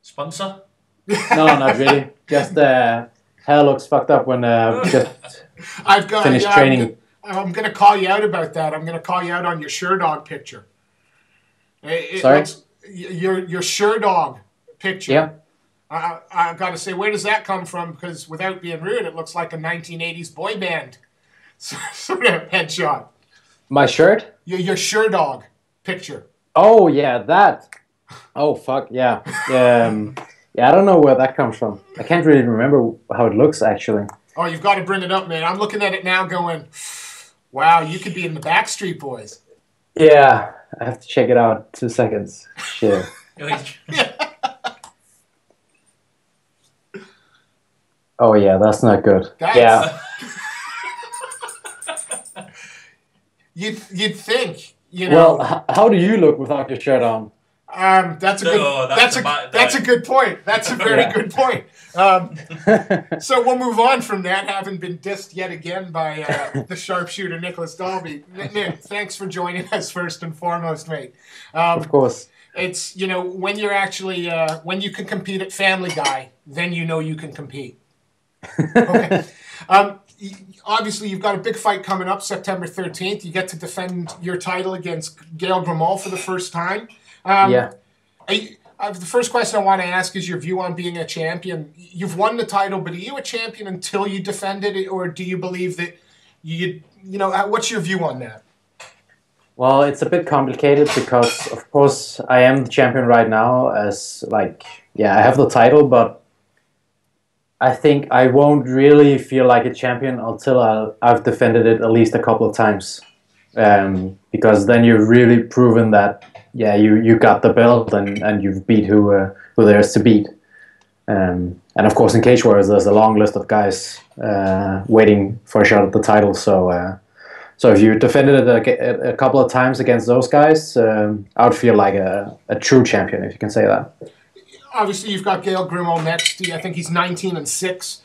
Sponsor? No, not really. Just hair looks fucked up when just I've got. finished Yeah, training. I'm gonna call you out about that. I'm gonna call you out on your Sherdog picture. Sorry? Looks, your Sherdog picture. Yeah. I got to say, where does that come from? Because without being rude, it looks like a 1980s boy band sort of headshot. My shirt? Your Sherdog picture. Oh yeah, that. Oh fuck yeah. Yeah, I don't know where that comes from. I can't really remember how it looks actually. Oh, you've got to bring it up, man. I'm looking at it now going, wow, you could be in the Backstreet Boys. Yeah, I have to check it out. 2 seconds. Shit. Oh yeah, that's not good. Yeah. You'd think, you know. Well, how do you look without your shirt on? That's a good point. That's a very good point. So we'll move on from that, having been dissed yet again by the sharpshooter Nicolas Dalby. Nick, thanks for joining us first and foremost, mate. Of course. It's, you know, when you're actually when you can compete at Family Guy, then you know you can compete. Okay. Obviously, you've got a big fight coming up September 13th. You get to defend your title against Gael Grimaud for the first time. Yeah. The first question I want to ask is your view on being a champion. You've won the title, but are you a champion until you defended it, or do you believe that you know, what's your view on that? Well, it's a bit complicated because, of course, I am the champion right now as, like, yeah, I have the title, but I think I won't really feel like a champion until I've defended it at least a couple of times. Because then you've really proven that, yeah, you got the belt and you've beat who there is to beat. And of course, in Cage Warriors, there's a long list of guys waiting for a shot at the title. So if you defended it a couple of times against those guys, I would feel like a true champion, if you can say that. Obviously, you've got Gael Grimaud next. I think he's 19-6.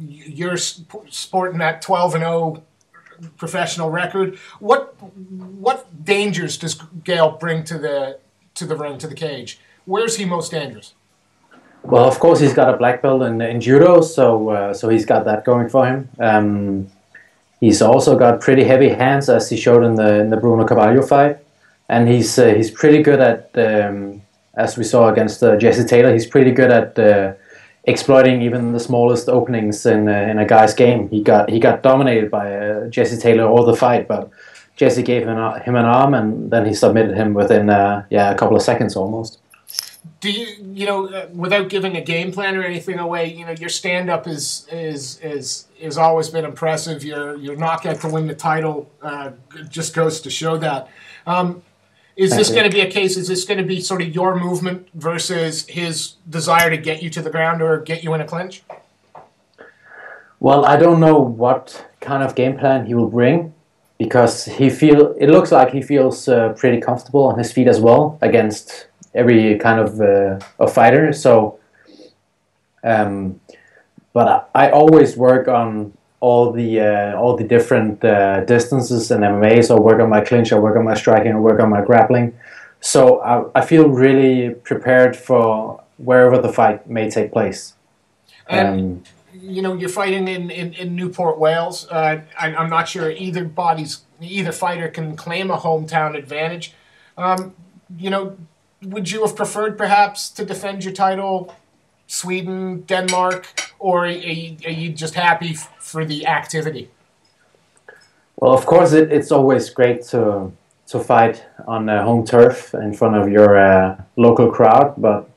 You're sporting that 12-0 professional record. What dangers does Gael bring to the ring, to the cage? Where's he most dangerous? Well, of course, he's got a black belt in judo, so he's got that going for him. He's also got pretty heavy hands, as he showed in the Bruno Carvalho fight, and he's pretty good at. As we saw against Jesse Taylor, he's pretty good at exploiting even the smallest openings in a guy's game. He got dominated by Jesse Taylor all the fight, but Jesse gave him an arm, and then he submitted him within a couple of seconds almost. Do you know, without giving a game plan or anything away, you know, your stand up is always been impressive. Your knockout to win the title just goes to show that. Is this going to be a case? Is this going to be sort of your movement versus his desire to get you to the ground or get you in a clinch? Well, I don't know what kind of game plan he will bring, because it looks like he feels pretty comfortable on his feet as well against every kind of fighter. So, but I always work on all the different distances in MMA. So I work on my clinch, I work on my striking, I work on my grappling. So I feel really prepared for wherever the fight may take place. And you know, you're fighting in Newport, Wales. I'm not sure either fighter can claim a hometown advantage. You know, would you have preferred perhaps to defend your title Sweden, Denmark, or are you just happy for the activity? Well, of course, it's always great to fight on home turf in front of your local crowd, but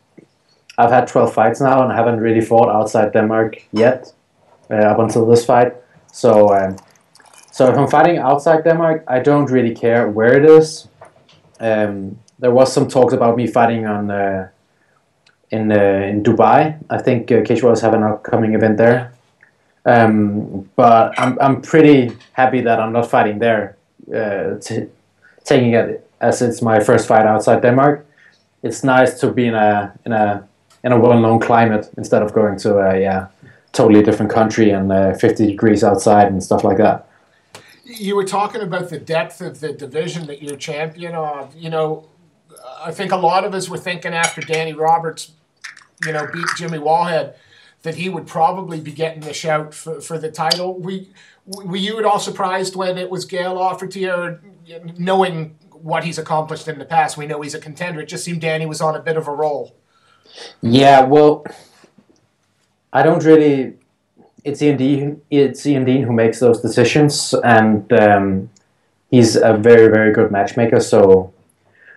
I've had 12 fights now and I haven't really fought outside Denmark yet, up until this fight. So if I'm fighting outside Denmark, I don't really care where it is. There was some talks about me fighting on in Dubai. I think Cage Warriors have an upcoming event there. But I'm pretty happy that I'm not fighting there, taking it as it's my first fight outside Denmark. It's nice to be in a well-known climate instead of going to a totally different country and 50 degrees outside and stuff like that. You were talking about the depth of the division that you're champion of. You know, I think a lot of us were thinking after Danny Roberts beat Jimmy Wallhead, that he would probably be getting the shout for the title. Were you at all surprised when it was Gael offered to you, or, knowing what he's accomplished in the past? We know he's a contender. It just seemed Danny was on a bit of a roll. Yeah, well, I don't really. It's Ian Dean who makes those decisions, and he's a very, very good matchmaker. So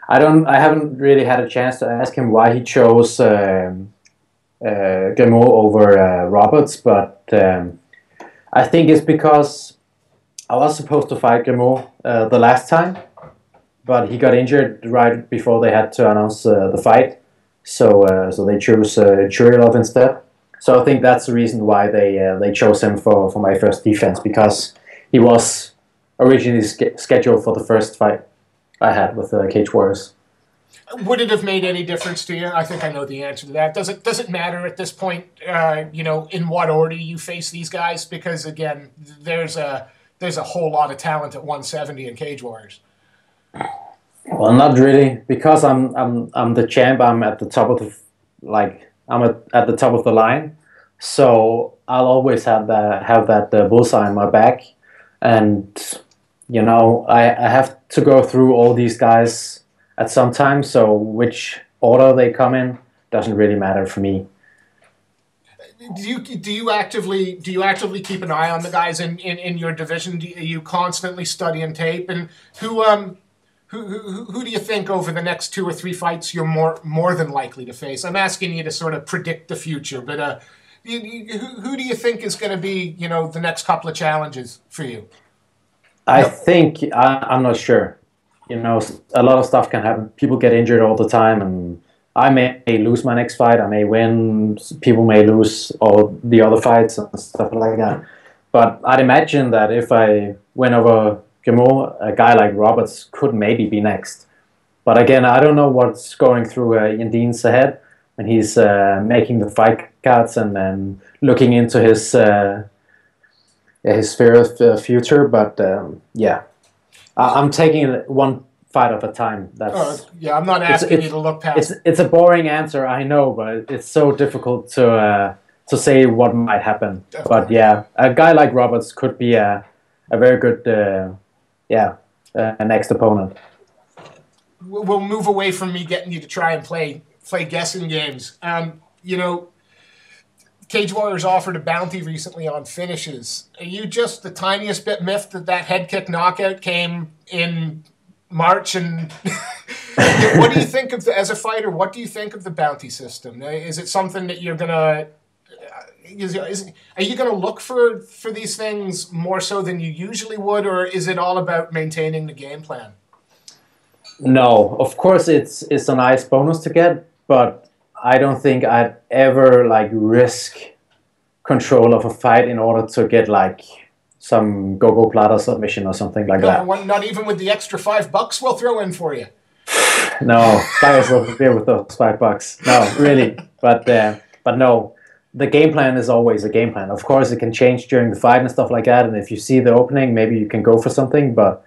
I haven't really had a chance to ask him why he chose Grimaud over Roberts, but I think it's because I was supposed to fight Grimaud the last time, but he got injured right before they had to announce the fight, so they chose Churilov instead. So I think that's the reason why they chose him for my first defense, because he was originally scheduled for the first fight I had with Cage Warriors. Would it have made any difference to you? I think I know the answer to that. Does it matter at this point, in what order you face these guys? Because again, there's a whole lot of talent at 170 in Cage Warriors. Well, not really, because I'm the champ. I'm at the top of at the top of the line, so I'll always have that bullseye on my back, and I have to go through all these guys at some time. So which order they come in doesn't really matter for me. Do you actively keep an eye on the guys in your division? Are you constantly studying tape? And who do you think over the next 2 or 3 fights you're more than likely to face? I'm asking you to sort of predict the future, but who do you think is going to be the next couple of challenges for you? I think I'm not sure. A lot of stuff can happen. People get injured all the time, and I may lose my next fight. I may win. People may lose all the other fights and stuff like that. But I'd imagine that if I win over Grimaud, a guy like Roberts could maybe be next. But again, I don't know what's going through Ian Dean's head when he's making the fight cards and then looking into his sphere of future. But I'm taking it one fight at a time. I'm not asking you to look past. It's a boring answer, I know, but it's so difficult to say what might happen. Definitely. But yeah, a guy like Roberts could be a very good. Next opponent. We'll move away from me getting you to try and play guessing games. Cage Warriors offered a bounty recently on finishes. Are you just the tiniest bit miffed that head kick knockout came in March? And what do you think of as a fighter? What do you think of the bounty system? Is it something that you're gonna? Are you going to look for these things more so than you usually would, or is it all about maintaining the game plan? No, of course it's a nice bonus to get, but I don't think I'd ever risk control of a fight in order to get some go-go plata submission or something like that. Not even with the extra $5 we'll throw in for you. No, buy yourself a beer with those $5. No, really, but no. The game plan is always a game plan. Of course, it can change during the fight and stuff like that. And if you see the opening, maybe you can go for something. But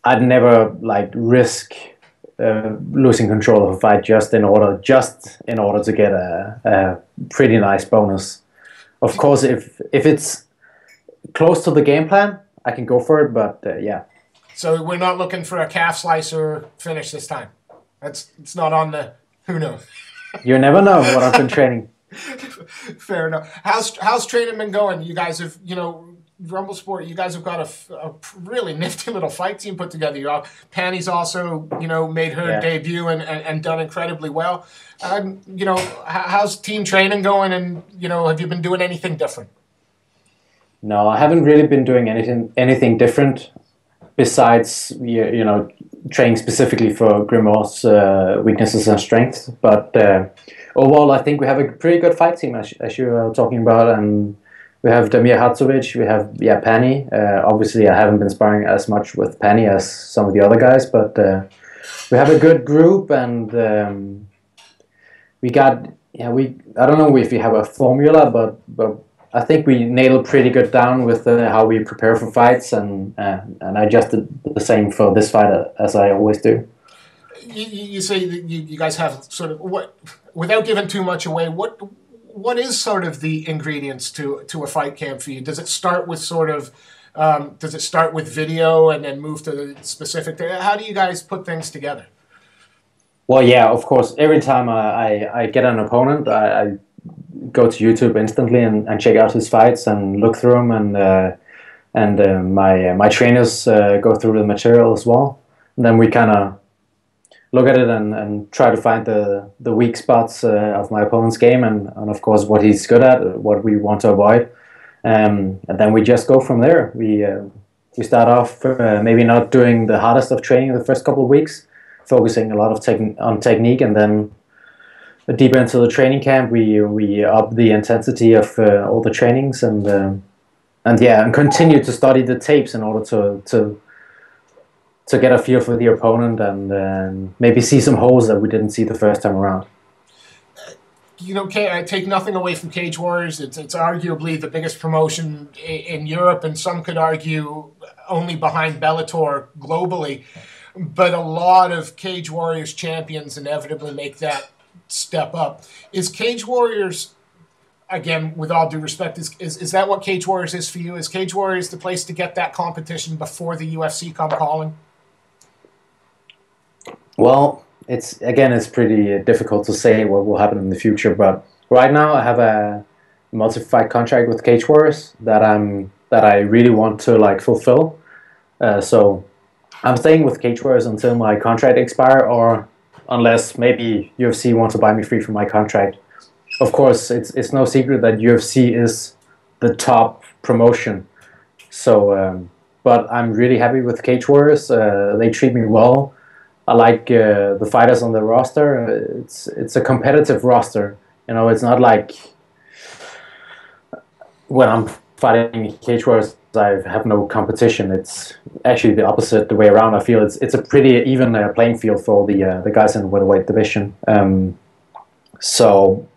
I'd never risk losing control of a fight just in order to get a pretty nice bonus. Of course, if it's close to the game plan, I can go for it. But yeah. So we're not looking for a calf slicer finish this time. It's not on the. Who knows? You never know what I've been training. Fair enough. How's training been going? You guys have, Rumble Sport, you guys have got a really nifty little fight team put together. Penny's also, made her debut and done incredibly well. How's team training going, and, have you been doing anything different? No, I haven't really been doing anything different besides, training specifically for Grimaud's weaknesses and strengths. But overall, I think we have a pretty good fight team, as you were talking about, and we have Damir Hatzovic, we have Penny. Obviously, I haven't been sparring as much with Penny as some of the other guys, but we have a good group, and we got I don't know if we have a formula, but I think we nailed pretty good down with how we prepare for fights, and I just did the same for this fight as I always do. You say that you guys have sort of what, without giving too much away, what is sort of the ingredients to a fight camp for you? Does it start with sort of does it start with video and then move to the specific? How do you guys put things together? Well, yeah, of course. Every time I get an opponent, I go to YouTube instantly and check out his fights and look through them, and my trainers go through the material as well. And then we kind of look at it and try to find the weak spots of my opponent's game, and of course what he's good at, what we want to avoid, and then we just go from there. We start off maybe not doing the hardest of training the first couple of weeks, focusing a lot of on technique, and then deeper into the training camp we up the intensity of all the trainings, and continue to study the tapes in order to get a feel for the opponent, and maybe see some holes that we didn't see the first time around. You know, I take nothing away from Cage Warriors. It's arguably the biggest promotion in Europe, and some could argue only behind Bellator globally. But a lot of Cage Warriors champions inevitably make that step up. Is Cage Warriors, again, with all due respect, is that what Cage Warriors is for you? Is Cage Warriors the place to get that competition before the UFC come calling? Well, it's pretty difficult to say what will happen in the future, but right now I have a multi-fight contract with Cage Warriors that I really want to like fulfill. So I'm staying with Cage Warriors until my contract expires, or unless maybe UFC wants to buy me free from my contract. Of course, it's no secret that UFC is the top promotion. So, but I'm really happy with Cage Warriors. They treat me well. I like the fighters on the roster. It's a competitive roster. You know, it's not like when I'm fighting Cage Warriors, I have no competition. It's actually the opposite, the way around. I feel it's a pretty even playing field for the guys in the welterweight division. So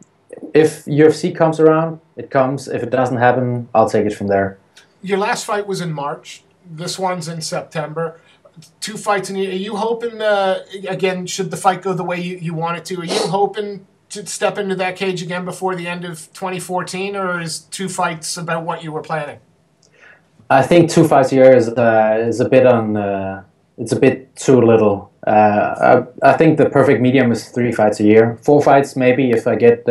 if UFC comes around, it comes. If it doesn't happen, I'll take it from there. Your last fight was in March. This one's in September. 2 fights in. Are you hoping, again, should the fight go the way you want it to, are you hoping to step into that cage again before the end of 2014, or is 2 fights about what you were planning? I think 2 fights a year is a bit on. It's a bit too little. I think the perfect medium is 3 fights a year. 4 fights maybe if I get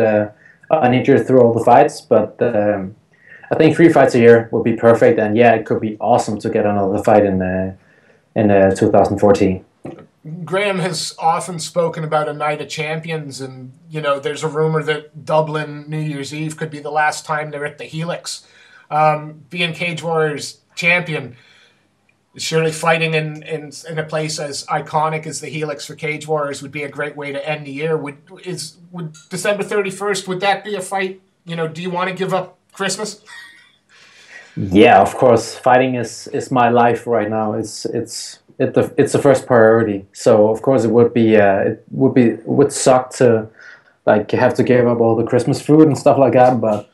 uninjured through all the fights, but I think 3 fights a year would be perfect. And yeah, it could be awesome to get another fight in 2014. Graham has often spoken about a night of champions, and you know, there's a rumor that Dublin New Year's Eve could be the last time they're at the Helix. Being Cage Warriors champion, surely fighting in a place as iconic as the Helix for Cage Warriors would be a great way to end the year. Would December 31st, would that be a fight? You know, do you want to give up Christmas? Yeah, of course. Fighting is my life right now. It's the first priority. So of course it would suck to like have to give up all the Christmas food and stuff like that. But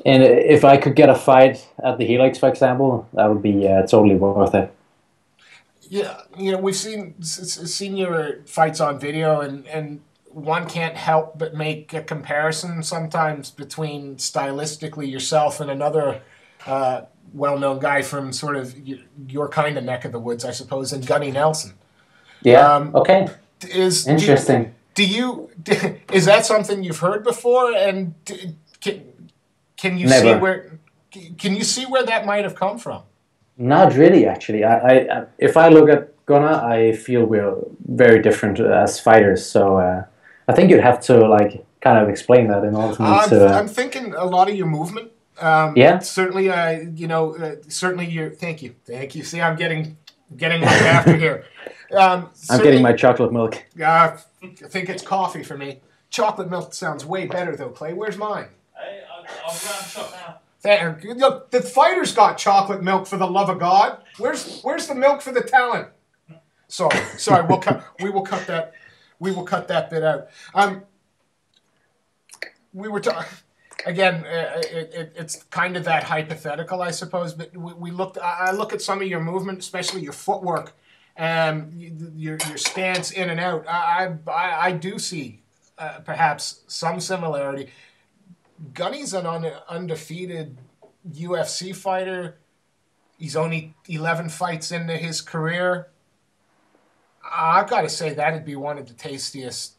if I could get a fight at the Helix, for example, that would be totally worth it. Yeah, you know, we've seen your fights on video, and one can't help but make a comparison sometimes between stylistically yourself and another well-known guy from sort of your kind of neck of the woods, I suppose, and Gunny Nelson. Yeah. Okay. Is interesting. Is that something you've heard before? And can you Never. Can you see where that might have come from? Not really, actually. I if I look at Gunnar, I feel we're very different as fighters. So I think you'd have to like kind of explain that in order for me to. I'm thinking a lot of your movement. Yeah. Certainly, certainly your. Thank you. See, I'm getting my after here. I'm getting my chocolate milk. I think it's coffee for me. Chocolate milk sounds way better though, Clay. Where's mine? I'll grab shot now. Look, the fighters got chocolate milk, for the love of God. Where's the milk for the talent? Sorry. We will cut that bit out. We were talking again. It's kind of that hypothetical, I suppose. But I look at some of your movement, especially your footwork, your stance in and out. I do see perhaps some similarity. Gunny's an undefeated UFC fighter. He's only 11 fights into his career. I've got to say that'd be one of the tastiest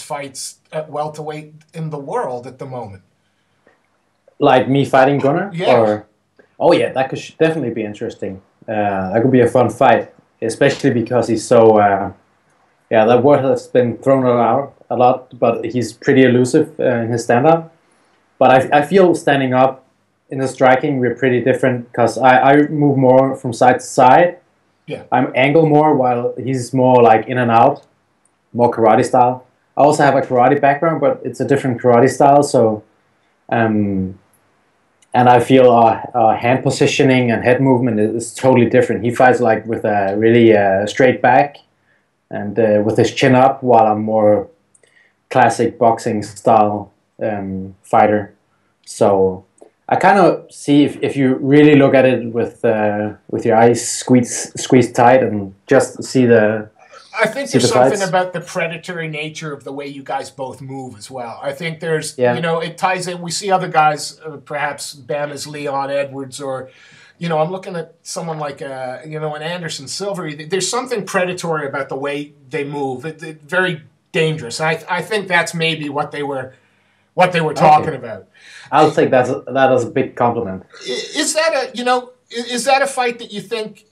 fights at welterweight in the world at the moment. Like me fighting Gunnar? Yeah. Or, oh yeah, that could definitely be interesting. That could be a fun fight, especially because he's so. Yeah, that word has been thrown around a lot, but he's pretty elusive in his stand-up. But I feel standing up in the striking, we're pretty different because I move more from side to side. Yeah. I'm angle more while he's more like in and out, more karate style. I also have a karate background, but it's a different karate style. So, and I feel our hand positioning and head movement is totally different. He fights like with a really straight back and with his chin up, while I'm more classic boxing style fighter. So I kind of see if you really look at it with your eyes squeezed tight and just see the. I think there's something about the predatory nature of the way you guys both move as well. I think there's, it ties in. We see other guys, perhaps Bama's Leon Edwards, or, I'm looking at someone like, an Anderson Silva. There's something predatory about the way they move. Very dangerous. I think that's maybe what they were talking about. I'll take that as a big compliment. Is that a fight that you think?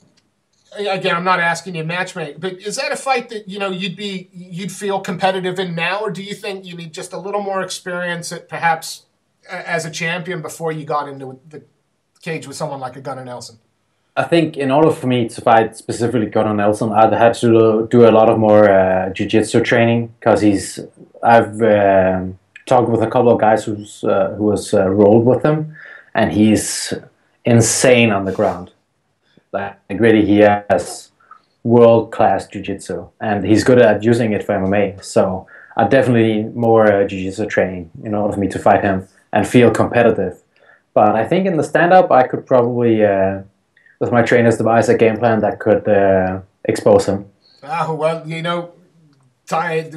Again, I'm not asking you to matchmake, but is that a fight that you'd feel competitive in now, or do you think you need just a little more experience at perhaps as a champion before you got into the cage with someone like a Gunnar Nelson? I think in order for me to fight specifically Gunnar Nelson, I'd had to do a lot of more jiu-jitsu training because I've talked with a couple of guys who was rolled with him, and he's insane on the ground. Like really, he has world-class jiu-jitsu, and he's good at using it for MMA. So I definitely need more jiu-jitsu training in order for me to fight him and feel competitive. But I think in the stand-up, I could probably, with my trainers, devise a game plan that could expose him. Well,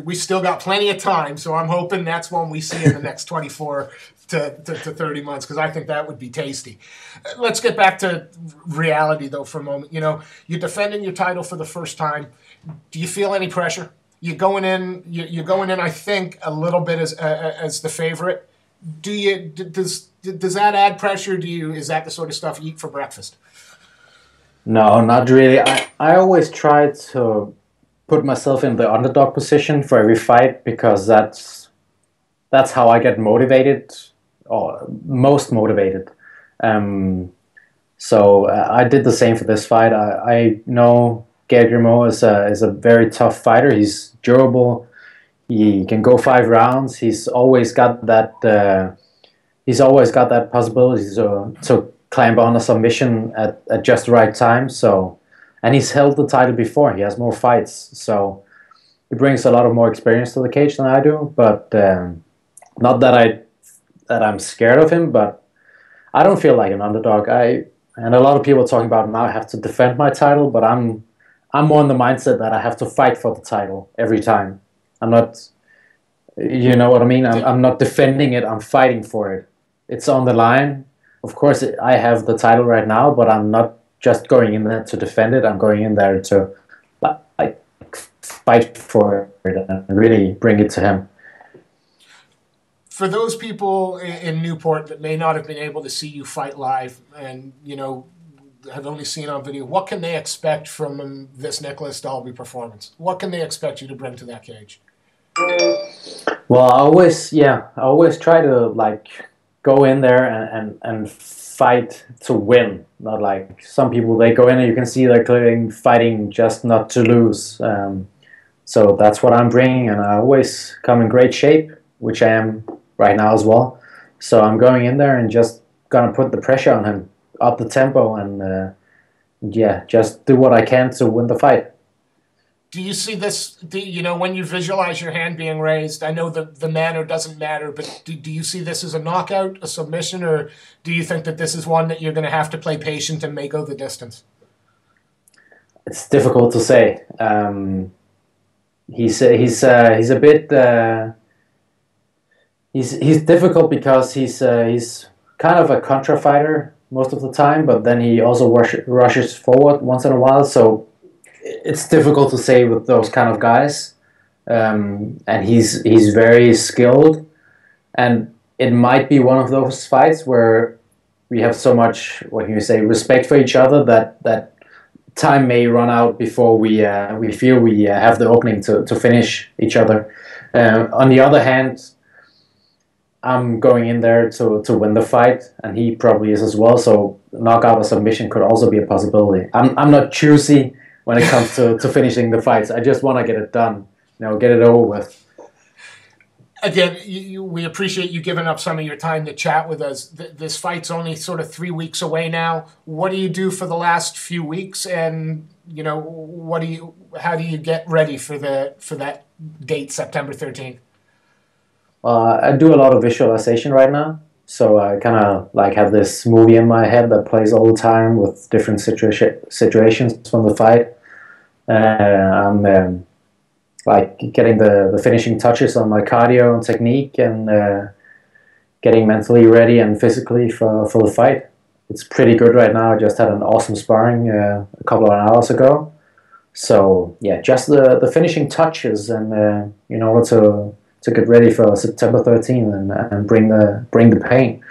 we still got plenty of time, so I'm hoping that's one we see in the next 24 to 30 months, because I think that would be tasty. Let's get back to reality, though, for a moment. You're defending your title for the first time. Do you feel any pressure? You're going in, I think, a little bit as the favorite. Does that add pressure? Is that the sort of stuff you eat for breakfast? No, not really. I always try to put myself in the underdog position for every fight, because that's how I get motivated, or most motivated. So I did the same for this fight. I know Gael Grimaud is a very tough fighter. He's durable. He can go 5 rounds. He's always got that. Possibility to climb on a submission at just the right time. So. And he's held the title before. He has more fights, so he brings a lot of more experience to the cage than I do. But not that I'm scared of him, but I don't feel like an underdog. And a lot of people are talking about now I have to defend my title, but I'm more in the mindset that I have to fight for the title every time. I'm not, you know what I mean? I'm not defending it. I'm fighting for it. It's on the line. Of course, I have the title right now, but I'm not just going in there to defend it. I'm going in there to like fight for it and really bring it to him. For those people in Newport that may not have been able to see you fight live and have only seen on video, what can they expect from this Nicolas Dalby performance? What can they expect you to bring to that cage? Well, I always try to go in there and fight to win. Not like some people, they go in and you can see they're clearly fighting just not to lose. So that's what I'm bringing, and I always come in great shape, which I am right now as well. So I'm going in there and just gonna put the pressure on him, up the tempo, and just do what I can to win the fight. Do you see this, when you visualize your hand being raised, I know the manner doesn't matter, but do you see this as a knockout, a submission, or do you think that this is one that you're going to have to play patient and may go the distance? it's difficult to say. He's a bit he's difficult because he's kind of a contra fighter most of the time, but then he also rushes forward once in a while. So it's difficult to say with those kind of guys. And he's very skilled, and it might be one of those fights where we have so much, what can you say, respect for each other that time may run out before we feel we have the opening to finish each other. On the other hand, I'm going in there to win the fight, and he probably is as well. So knockout or submission could also be a possibility. I'm not choosy when it comes to finishing the fights. I just want to get it done. Get it over with. Again, we appreciate you giving up some of your time to chat with us. This fight's only sort of 3 weeks away now. What do you do for the last few weeks, and how do you get ready for that date, September 13th? I do a lot of visualization right now, so I kind of like have this movie in my head that plays all the time with different situations from the fight. I'm like getting the finishing touches on my cardio and technique, and getting mentally ready and physically for the fight. It's pretty good right now. I just had an awesome sparring a couple of hours ago. So yeah, just the finishing touches, and in order to get ready for September 13th and bring the pain.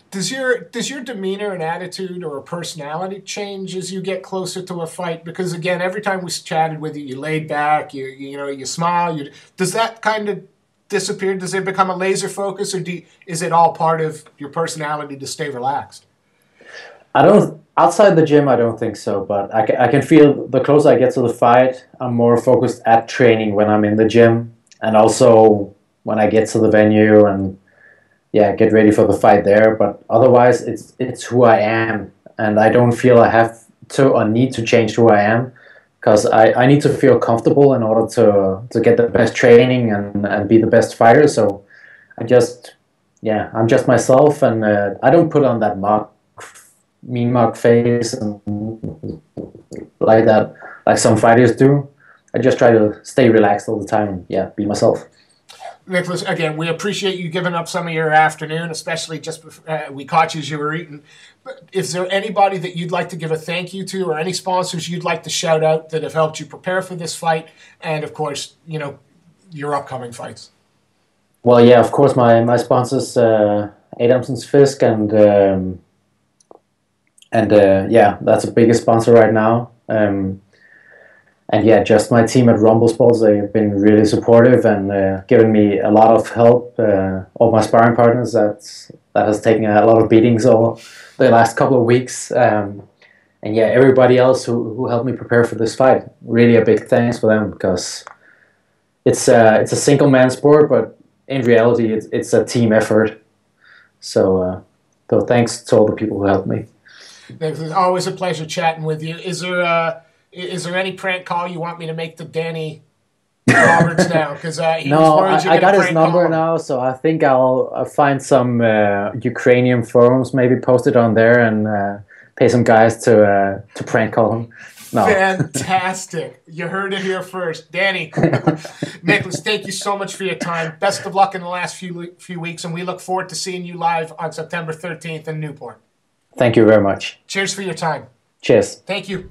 Does your demeanor and attitude or personality change as you get closer to a fight? Because again, every time we chatted with you, you laid back, you smile. Does that kind of disappear? Does it become a laser focus, or is it all part of your personality to stay relaxed? Outside the gym, I don't think so, but I can feel the closer I get to the fight, I'm more focused at training when I'm in the gym, and also when I get to the venue and get ready for the fight there. But otherwise, it's who I am, and I don't feel I have to or need to change who I am, because I need to feel comfortable in order to get the best training and be the best fighter. So I'm just myself, and I don't put on that mean mug face and like that, like some fighters do. I just try to stay relaxed all the time and be myself. Nicolas, again, we appreciate you giving up some of your afternoon, especially just before, we caught you as you were eating. But is there anybody that you'd like to give a thank you to, or any sponsors you'd like to shout out that have helped you prepare for this fight, and of course, your upcoming fights? Well, yeah, of course, my sponsors, Adamson's Fisk, and that's the biggest sponsor right now. And yeah, just my team at Rumble Sports, they've been really supportive and given me a lot of help. All my sparring partners, that has taken a lot of beatings all the last couple of weeks. And yeah, everybody else who helped me prepare for this fight, really a big thanks for them, because it's a single man sport, but in reality, it's a team effort. So thanks to all the people who helped me. It's always a pleasure chatting with you. Is there any prank call you want me to make to Danny Roberts now? Because I got his number now, so I think I'll find some Ukrainian forums, maybe post it on there, and pay some guys to prank call him. No. Fantastic! You heard it here first, Danny. Nicolas, thank you so much for your time. Best of luck in the last few weeks, and we look forward to seeing you live on September 13th in Newport. Thank you very much. Cheers for your time. Cheers. Thank you.